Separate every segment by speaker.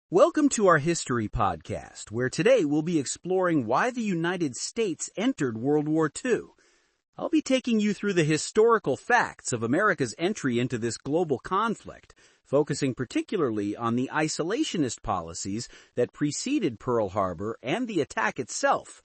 Speaker 1: Welcome to our history podcast, where today we'll be exploring why the United States entered World War II. I'll be taking you through the historical facts of America's entry into this global conflict, focusing particularly on the isolationist policies that preceded Pearl Harbor and the attack itself.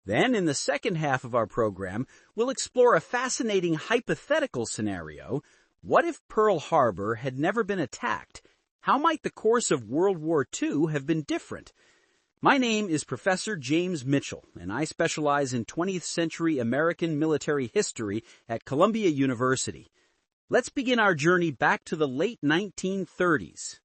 Speaker 1: Then, in the second half of our program, we'll explore a fascinating hypothetical scenario. What if Pearl Harbor had never been attacked? How might the course of World War II have been different? My name is Professor James Mitchell, and I specialize in 20th century American military history at Columbia University. Let's begin our journey back to the late 1930s.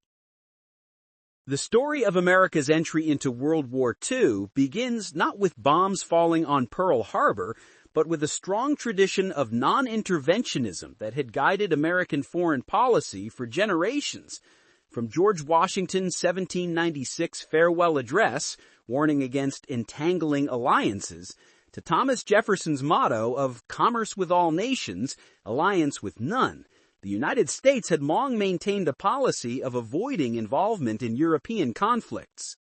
Speaker 1: The story of America's entry into World War II begins not with bombs falling on Pearl Harbor, but with a strong tradition of non-interventionism that had guided American foreign policy for generations. From George Washington's 1796 farewell address, warning against entangling alliances, to Thomas Jefferson's motto of commerce with all nations, alliance with none, the United States had long maintained a policy of avoiding involvement in European conflicts.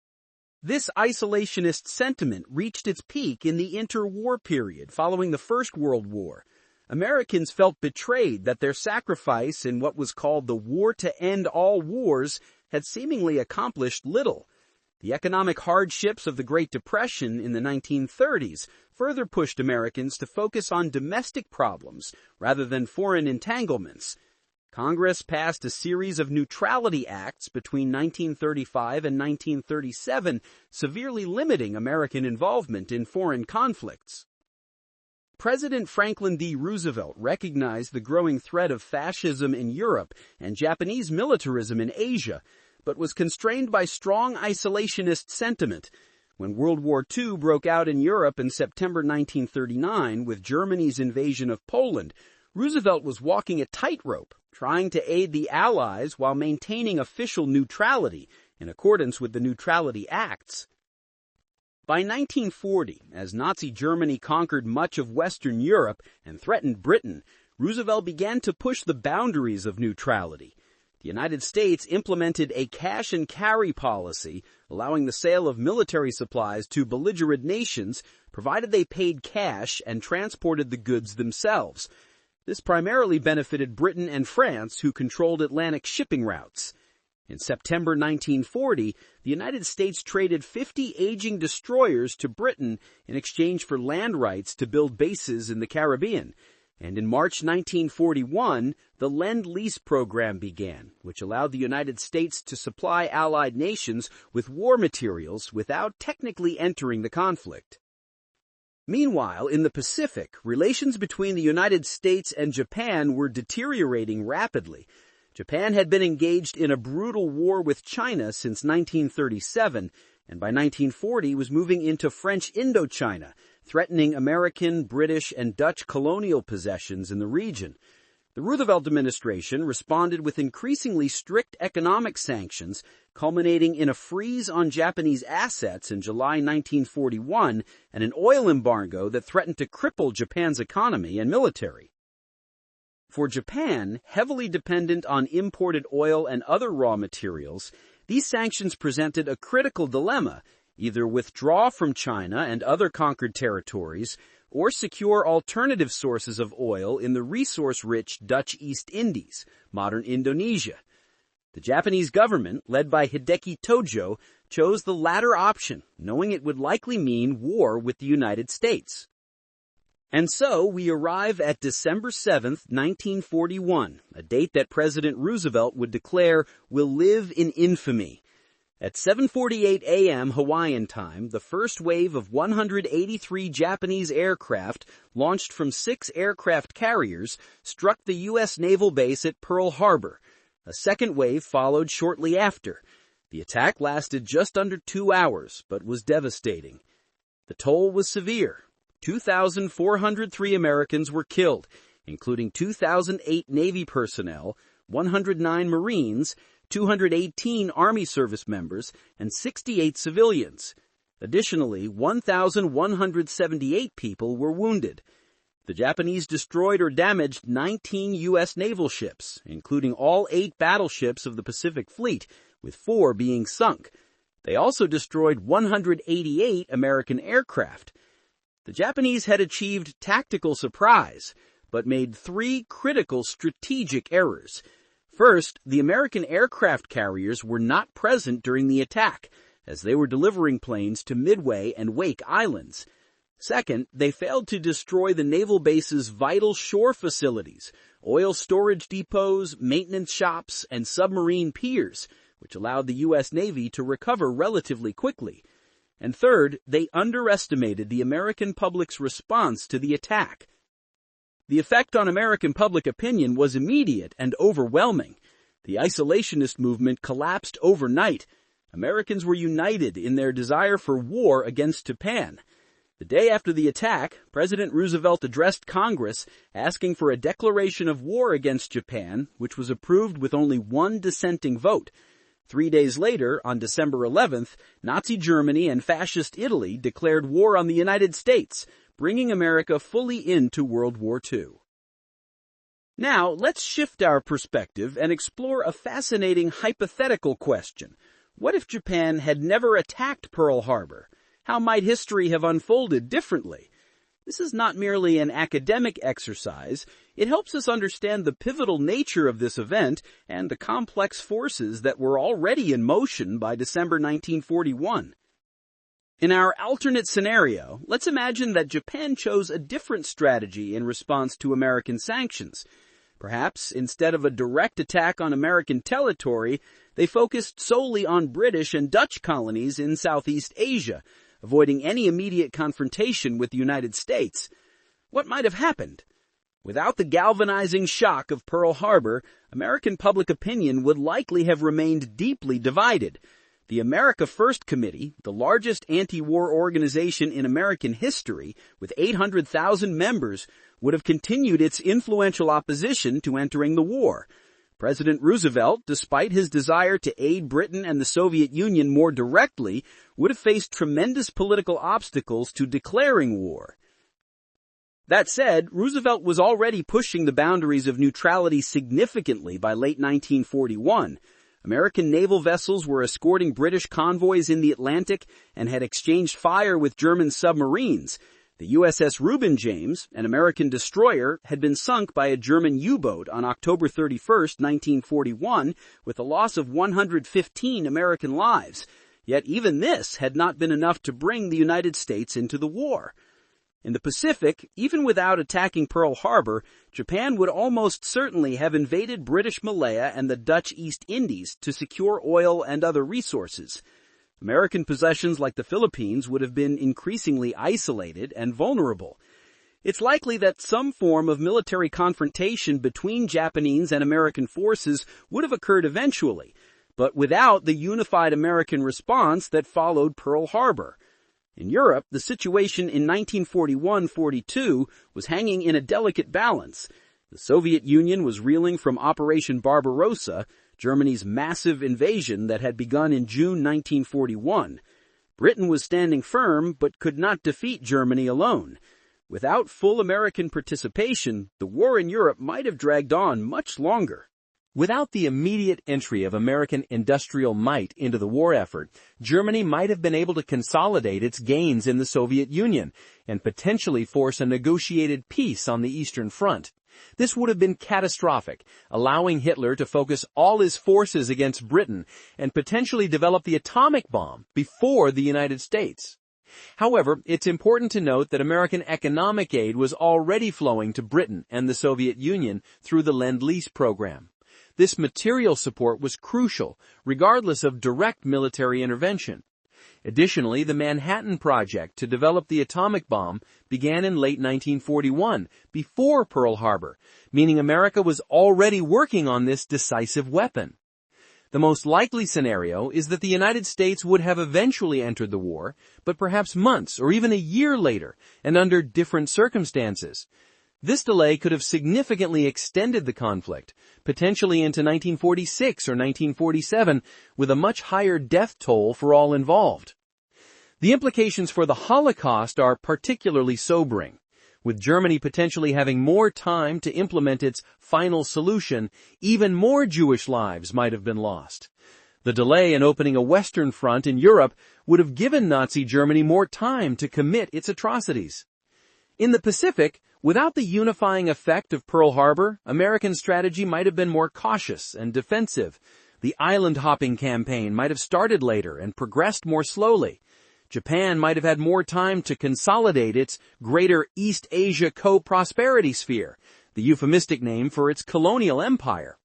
Speaker 1: This isolationist sentiment reached its peak in the interwar period following the First World War. Americans felt betrayed that their sacrifice in what was called the War to End All Wars had seemingly accomplished little. The economic hardships of the Great Depression in the 1930s further pushed Americans to focus on domestic problems rather than foreign entanglements. Congress passed a series of neutrality acts between 1935 and 1937, severely limiting American involvement in foreign conflicts. President Franklin D. Roosevelt recognized the growing threat of fascism in Europe and Japanese militarism in Asia, but was constrained by strong isolationist sentiment. When World War II broke out in Europe in September 1939 with Germany's invasion of Poland, Roosevelt was walking a tightrope, trying to aid the Allies while maintaining official neutrality in accordance with the Neutrality Acts. By 1940, as Nazi Germany conquered much of Western Europe and threatened Britain, Roosevelt began to push the boundaries of neutrality. The United States implemented a cash-and-carry policy, allowing the sale of military supplies to belligerent nations, provided they paid cash and transported the goods themselves. This primarily benefited Britain and France, who controlled Atlantic shipping routes. In September 1940, the United States traded 50 aging destroyers to Britain in exchange for land rights to build bases in the Caribbean. And in March 1941, the Lend-Lease program began, which allowed the United States to supply allied nations with war materials without technically entering the conflict. Meanwhile, in the Pacific, relations between the United States and Japan were deteriorating rapidly. Japan had been engaged in a brutal war with China since 1937, and by 1940 was moving into French Indochina, threatening American, British, and Dutch colonial possessions in the region. The Roosevelt administration responded with increasingly strict economic sanctions, culminating in a freeze on Japanese assets in July 1941 and an oil embargo that threatened to cripple Japan's economy and military. For Japan, heavily dependent on imported oil and other raw materials, these sanctions presented a critical dilemma: either withdraw from China and other conquered territories, or secure alternative sources of oil in the resource-rich Dutch East Indies, modern Indonesia. The Japanese government, led by Hideki Tojo, chose the latter option, knowing it would likely mean war with the United States. And so we arrive at December 7th, 1941, a date that President Roosevelt would declare will live in infamy. At 7:48 a.m. Hawaiian time, the first wave of 183 Japanese aircraft, launched from 6 aircraft carriers, struck the U.S. naval base at Pearl Harbor. A second wave followed shortly after. The attack lasted just under 2 hours, but was devastating. The toll was severe. 2,403 Americans were killed, including 2,008 Navy personnel, 109 Marines, 218 Army service members, and 68 civilians. Additionally, 1,178 people were wounded. The Japanese destroyed or damaged 19 U.S. naval ships, including all 8 battleships of the Pacific Fleet, with 4 being sunk. They also destroyed 188 American aircraft. The Japanese had achieved tactical surprise, but made 3 critical strategic errors. First, the American aircraft carriers were not present during the attack, as they were delivering planes to Midway and Wake Islands. Second, they failed to destroy the naval base's vital shore facilities, oil storage depots, maintenance shops, and submarine piers, which allowed the U.S. Navy to recover relatively quickly. And third, they underestimated the American public's response to the attack. The effect on American public opinion was immediate and overwhelming. The isolationist movement collapsed overnight. Americans were united in their desire for war against Japan. The day after the attack, President Roosevelt addressed Congress asking for a declaration of war against Japan, which was approved with only 1 dissenting vote. 3 days later, on December 11th, Nazi Germany and Fascist Italy declared war on the United States, bringing America fully into World War II. Now, let's shift our perspective and explore a fascinating hypothetical question. What if Japan had never attacked Pearl Harbor? How might history have unfolded differently? This is not merely an academic exercise. It helps us understand the pivotal nature of this event and the complex forces that were already in motion by December 1941. In our alternate scenario, let's imagine that Japan chose a different strategy in response to American sanctions. Perhaps, instead of a direct attack on American territory, they focused solely on British and Dutch colonies in Southeast Asia, avoiding any immediate confrontation with the United States. What might have happened? Without the galvanizing shock of Pearl Harbor, American public opinion would likely have remained deeply divided. The America First Committee, the largest anti-war organization in American history, with 800,000 members, would have continued its influential opposition to entering the war. President Roosevelt, despite his desire to aid Britain and the Soviet Union more directly, would have faced tremendous political obstacles to declaring war. That said, Roosevelt was already pushing the boundaries of neutrality significantly by late 1941. American naval vessels were escorting British convoys in the Atlantic and had exchanged fire with German submarines. The USS Reuben James, an American destroyer, had been sunk by a German U-boat on October 31, 1941, with a loss of 115 American lives. Yet even this had not been enough to bring the United States into the war. In the Pacific, even without attacking Pearl Harbor, Japan would almost certainly have invaded British Malaya and the Dutch East Indies to secure oil and other resources. American possessions like the Philippines would have been increasingly isolated and vulnerable. It's likely that some form of military confrontation between Japanese and American forces would have occurred eventually, but without the unified American response that followed Pearl Harbor. In Europe, the situation in 1941-42 was hanging in a delicate balance. The Soviet Union was reeling from Operation Barbarossa, Germany's massive invasion that had begun in June 1941. Britain was standing firm, but could not defeat Germany alone. Without full American participation, the war in Europe might have dragged on much longer. Without the immediate entry of American industrial might into the war effort, Germany might have been able to consolidate its gains in the Soviet Union and potentially force a negotiated peace on the Eastern Front. This would have been catastrophic, allowing Hitler to focus all his forces against Britain and potentially develop the atomic bomb before the United States. However, it's important to note that American economic aid was already flowing to Britain and the Soviet Union through the Lend-Lease program. This material support was crucial, regardless of direct military intervention. Additionally, the Manhattan Project to develop the atomic bomb began in late 1941, before Pearl Harbor, meaning America was already working on this decisive weapon. The most likely scenario is that the United States would have eventually entered the war, but perhaps months or even a year later, and under different circumstances. This delay could have significantly extended the conflict, potentially into 1946 or 1947, with a much higher death toll for all involved. The implications for the Holocaust are particularly sobering. With Germany potentially having more time to implement its final solution, even more Jewish lives might have been lost.
Speaker 2: The delay in opening a Western front in Europe would have given Nazi Germany more time to commit its atrocities. In the Pacific, without the unifying effect of Pearl Harbor, American strategy might have been more cautious and defensive. The island-hopping campaign might have started later and progressed more slowly. Japan might have had more time to consolidate its greater East Asia co-prosperity sphere, the euphemistic name for its colonial empire.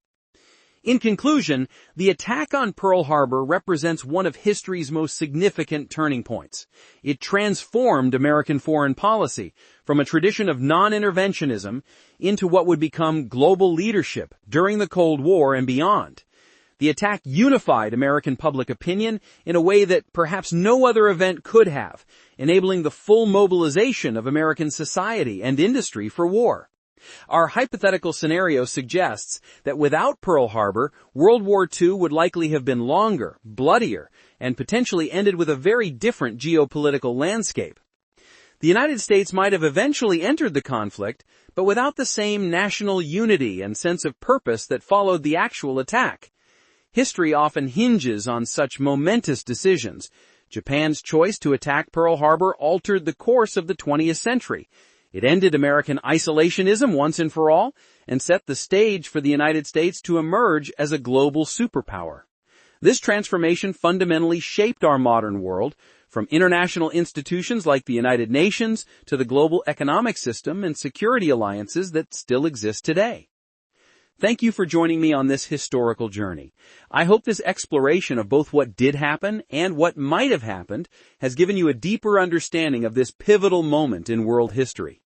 Speaker 2: In conclusion, the attack on Pearl Harbor represents one of history's most significant turning points. It transformed American foreign policy from a tradition of non-interventionism into what would become global leadership during the Cold War and beyond. The attack unified American public opinion in a way that perhaps no other event could have, enabling the full mobilization of American society and industry for war. Our hypothetical scenario suggests that without Pearl Harbor, World War II would likely have been longer, bloodier, and potentially ended with a very different geopolitical landscape. The United States might have eventually entered the conflict, but without the same national unity and sense of purpose that followed the actual attack. History often hinges on such momentous decisions. Japan's choice to attack Pearl Harbor altered the course of the 20th century. It ended American isolationism once and for all, and set the stage for the United States to emerge as a global superpower. This transformation fundamentally shaped our modern world, from international institutions like the United Nations to the global economic system and security alliances that still exist today. Thank you for joining me on this historical journey. I hope this exploration of both what did happen and what might have happened has given you a deeper understanding of this pivotal moment in world history.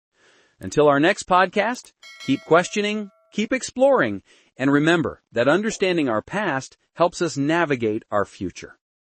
Speaker 2: Until our next podcast, keep questioning, keep exploring, and remember that understanding our past helps us navigate our future.